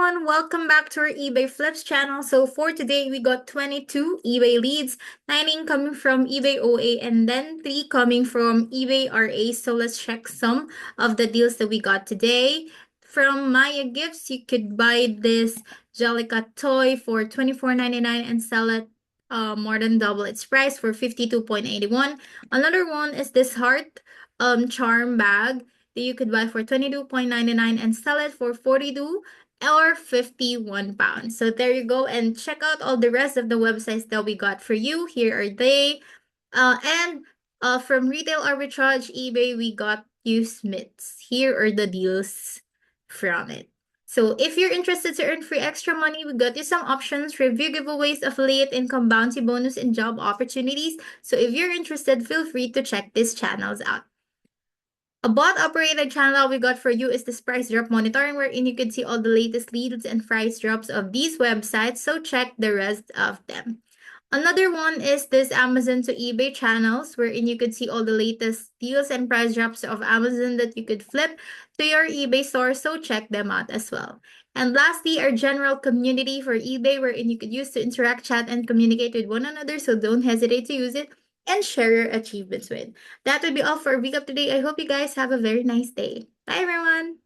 everyone, welcome back to our eBay Flips channel. So for today, we got 22 eBay leads, 19 coming from eBay OA, and then 3 coming from eBay RA. So let's check some of the deals that we got today. From Maya Gifts, you could buy this Jellica toy for $24.99 and sell it more than double its price for $52.81. Another one is this heart charm bag that you could buy for $22.99 and sell it for 42 or 51 pounds. So there you go, and check out all the rest of the websites that we got for you. Here are they. And from Retail Arbitrage eBay, we got you Smiths. Here are the deals from it. So if you're interested to earn free extra money, we got you some options, review giveaways, affiliate income, bounty bonus, and job opportunities. So if you're interested, feel free to check these channels out. A bot-operated channel we got for you is this price drop monitoring, wherein you can see all the latest leads and price drops of these websites, so check the rest of them. Another one is this Amazon to eBay channels, wherein you could see all the latest deals and price drops of Amazon that you could flip to your eBay store, so check them out as well. And lastly, our general community for eBay, wherein you could use to interact, chat, and communicate with one another, so don't hesitate to use it and share your achievements with. That would be all for a week up today. I hope you guys have a very nice day. Bye, everyone.